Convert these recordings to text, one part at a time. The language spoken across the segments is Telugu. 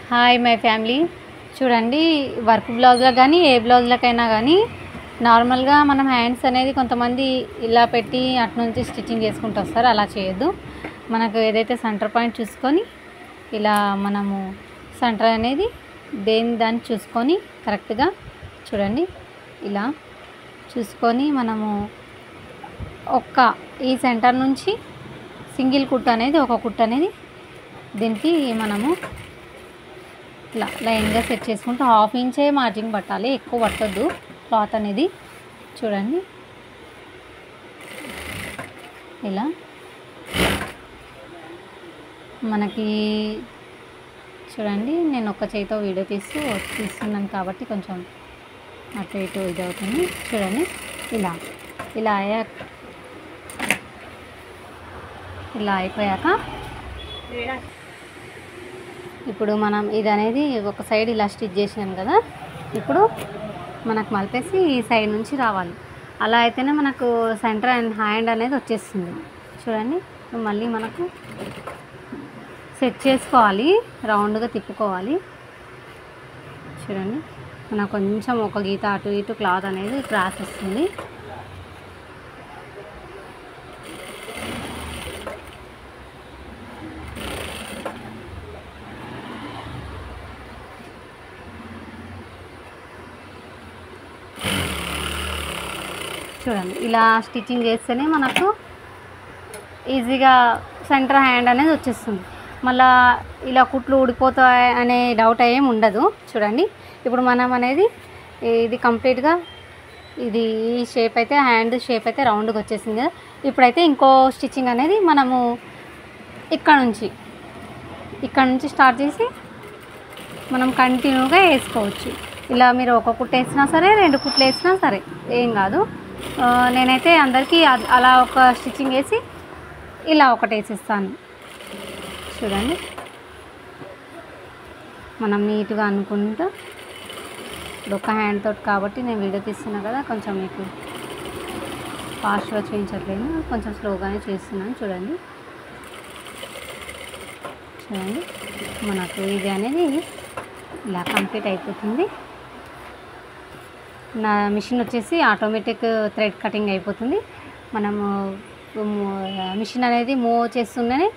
Hi my family. చూడండి, వర్క్ బ్లౌజ్లకు కానీ ఏ బ్లౌజ్లకైనా కానీ నార్మల్గా మనం హ్యాండ్స్ అనేది కొంతమంది ఇలా పెట్టి అటు నుంచి స్టిచ్చింగ్ చేసుకుంటూ వస్తారు. అలా చేయొద్దు. మనకు ఏదైతే సెంటర్ పాయింట్ చూసుకొని ఇలా మనము సెంటర్ అనేది దాన్ని చూసుకొని కరెక్ట్గా చూడండి, ఇలా చూసుకొని మనము ఈ సెంటర్ నుంచి సింగిల్ కుట్టు అనేది ఒక కుట్టు అనేది దీనికి మనము ఇట్లా లైన్గా సెట్ చేసుకుంటూ 1/2 ఇంచే మార్జింగ్ పట్టాలి, ఎక్కువ పట్టొద్దు క్లాత్ అనేది. చూడండి, ఇలా మనకి చూడండి, నేను ఒక చేతితో వీడియో తీస్తున్నాను కాబట్టి కొంచెం అటు ఇటు ఇది అవుతుంది. చూడండి, ఇలా అయిపోయాక ఇప్పుడు మనం ఇది అనేది ఒక సైడ్ ఇలా స్టిచ్ చేసినాం కదా, ఇప్పుడు మనకు మలిపేసి ఈ సైడ్ నుంచి రావాలి. అలా అయితేనే మనకు సెంటర్ అండ్ హ్యాండ్ అనేది వచ్చేస్తుంది. చూడండి, మళ్ళీ మనకు సెట్ చేసుకోవాలి, రౌండ్గా తిప్పుకోవాలి. చూడండి, మనకు కొంచెం ఒక గీత అటు ఇటు క్లాత్ అనేది క్రాస్ వస్తుంది. చూడండి, ఇలా స్టిచ్చింగ్ చేస్తేనే మనకు ఈజీగా సెంటర్ హ్యాండ్ అనేది వచ్చేస్తుంది. మళ్ళీ ఇలా కుట్లు ఊడిపోతాయి అనే డౌట్ ఏమి ఉండదు. చూడండి, ఇప్పుడు మనం అనేది ఇది కంప్లీట్గా ఈ షేప్ అయితే హ్యాండ్ షేప్ అయితే రౌండ్గా వచ్చేసింది కదా. ఇప్పుడైతే ఇంకో స్టిచ్చింగ్ అనేది మనము ఇక్కడ నుంచి స్టార్ట్ చేసి మనం కంటిన్యూగా వేసుకోవచ్చు. ఇలా మీరు ఒక కుట్టు వేసినా సరే, 2 కుట్లు వేసినా సరే ఏం కాదు. నేనైతే అందరికీ అలా ఒక స్టిచ్చింగ్ వేసి ఇలా ఒకటి వేసిస్తాను. చూడండి, మనం నీట్గా అనుకుంటూ ఇప్పుడు ఒక హ్యాండ్ తోటి కాబట్టి నేను వీడియో తీస్తున్నా కదా, కొంచెం మీకు ఫాస్ట్గా చేయించట్లేదు, కొంచెం స్లోగానే చేస్తున్నాను. చూడండి, మనకు ఇది అనేది ఇలా కంప్లీట్ అయిపోతుంది. నా మిషన్ వచ్చేసి ఆటోమేటిక్ థ్రెడ్ కటింగ్ అయిపోతుంది. మనము మిషన్ అనేది మూవ్ చేస్తుందని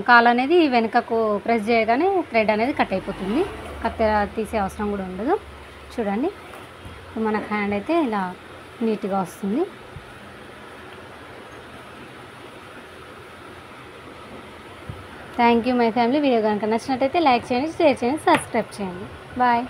కాలు అనేది వెనుకకు ప్రెస్ చేయగానే థ్రెడ్ అనేది కట్ అయిపోతుంది. కత్తెర తీసే అవసరం కూడా ఉండదు. చూడండి, మనకు హ్యాండ్ అయితే ఇలా నీట్గా వస్తుంది. Thank you my family. Video కనుక నచ్చినట్టయితే లైక్ చేయండి, షేర్ చేయండి, సబ్స్క్రైబ్ చేయండి. బాయ్.